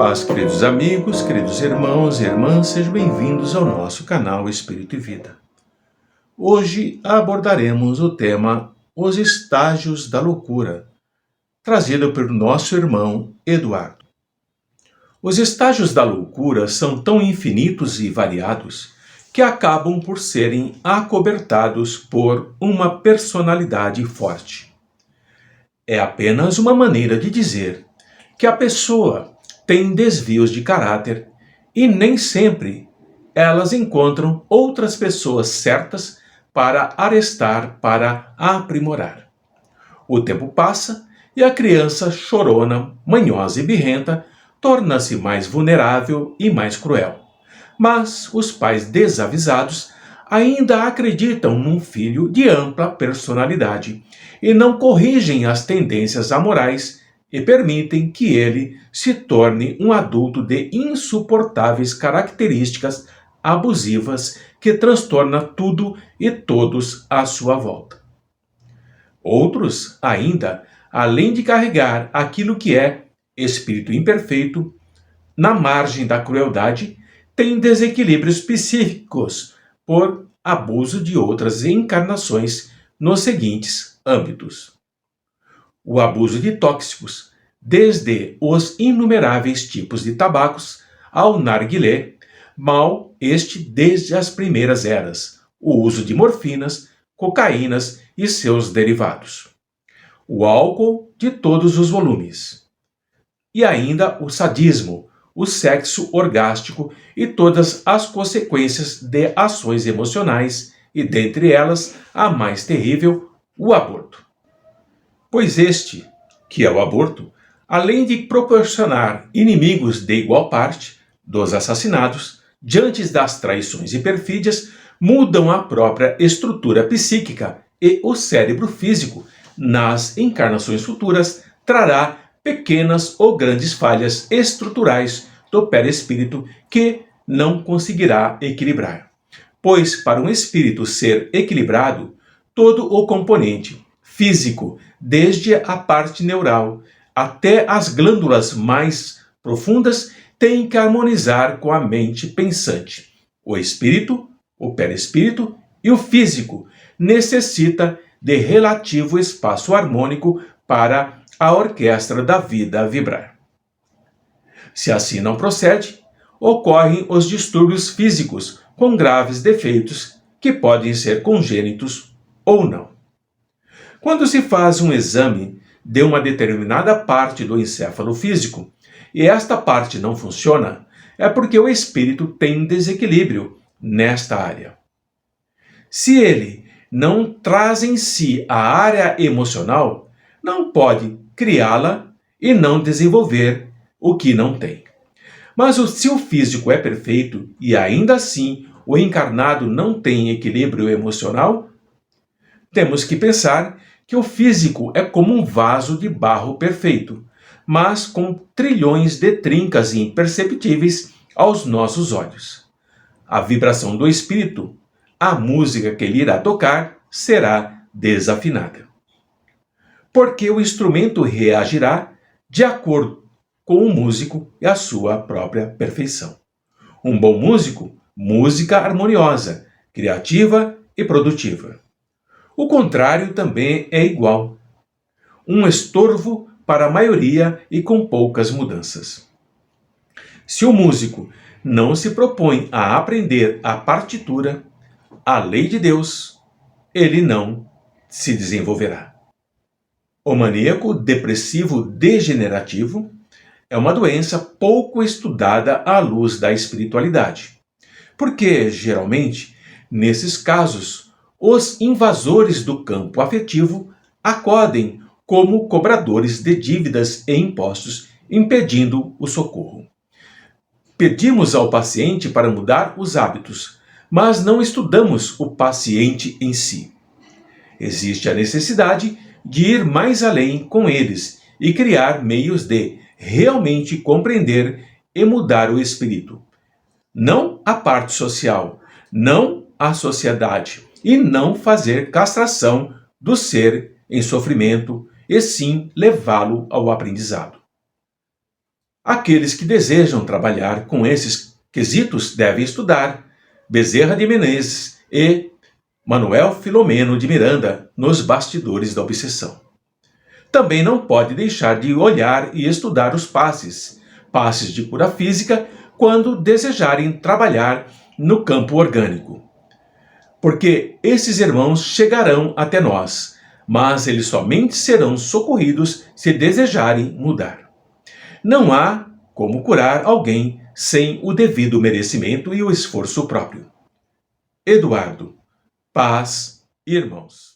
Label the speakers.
Speaker 1: paz, queridos amigos, queridos irmãos e irmãs, sejam bem-vindos ao nosso canal Espírito e Vida. Hoje abordaremos o tema Os Estágios da Loucura, trazido pelo nosso irmão Eduardo. Os estágios da loucura são tão infinitos e variados que acabam por serem acobertados por uma personalidade forte. É apenas uma maneira de dizer que a pessoa tem desvios de caráter e nem sempre elas encontram outras pessoas certas para arestar, para aprimorar. O tempo passa e a criança chorona, manhosa e birrenta torna-se mais vulnerável e mais cruel. Mas os pais desavisados ainda acreditam num filho de ampla personalidade e não corrigem as tendências amorais e permitem que ele se torne um adulto de insuportáveis características abusivas que transtorna tudo e todos à sua volta. Outros, ainda, além de carregar aquilo que é espírito imperfeito, na margem da crueldade, têm desequilíbrios psíquicos por abuso de outras encarnações nos seguintes âmbitos: o abuso de tóxicos, desde os inumeráveis tipos de tabacos ao narguilé, mal este desde as primeiras eras, o uso de morfinas, cocaínas e seus derivados, o álcool de todos os volumes, e ainda o sadismo, o sexo orgástico e todas as consequências de ações emocionais, e dentre elas a mais terrível, o aborto. Pois este, que é o aborto, além de proporcionar inimigos de igual parte dos assassinados, diante das traições e perfídias, mudam a própria estrutura psíquica e o cérebro físico. Nas encarnações futuras, trará pequenas ou grandes falhas estruturais do perispírito que não conseguirá equilibrar. Pois, para um espírito ser equilibrado, todo o componente físico, desde a parte neural até as glândulas mais profundas, tem que harmonizar com a mente pensante. O espírito, o perispírito e o físico necessita de relativo espaço harmônico para a orquestra da vida vibrar. Se assim não procede, ocorrem os distúrbios físicos com graves defeitos que podem ser congênitos ou não. Quando se faz um exame de uma determinada parte do encéfalo físico e esta parte não funciona, é porque o espírito tem desequilíbrio nesta área. Se ele não traz em si a área emocional, não pode criá-la e não desenvolver o que não tem. Mas se o físico é perfeito e ainda assim o encarnado não tem equilíbrio emocional, temos que pensar que o físico é como um vaso de barro perfeito, mas com trilhões de trincas imperceptíveis aos nossos olhos. A vibração do espírito, a música que ele irá tocar, será desafinada. Porque o instrumento reagirá de acordo com o músico e a sua própria perfeição. Um bom músico, música harmoniosa, criativa e produtiva. O contrário também é igual. Um estorvo para a maioria e com poucas mudanças. Se o músico não se propõe a aprender a partitura, a lei de Deus, ele não se desenvolverá. O maníaco depressivo degenerativo é uma doença pouco estudada à luz da espiritualidade, porque, geralmente, nesses casos, os invasores do campo afetivo acodem como cobradores de dívidas e impostos, impedindo o socorro. Pedimos ao paciente para mudar os hábitos, mas não estudamos o paciente em si. Existe a necessidade de ir mais além com eles e criar meios de realmente compreender e mudar o espírito. Não a parte social, não a sociedade, e não fazer castração do ser em sofrimento, e sim levá-lo ao aprendizado. Aqueles que desejam trabalhar com esses quesitos devem estudar Bezerra de Menezes e Manuel Filomeno de Miranda nos Bastidores da Obsessão. Também não pode deixar de olhar e estudar os passes de cura física, quando desejarem trabalhar no campo orgânico. Porque esses irmãos chegarão até nós, mas eles somente serão socorridos se desejarem mudar. Não há como curar alguém sem o devido merecimento e o esforço próprio. Eduardo, paz, irmãos.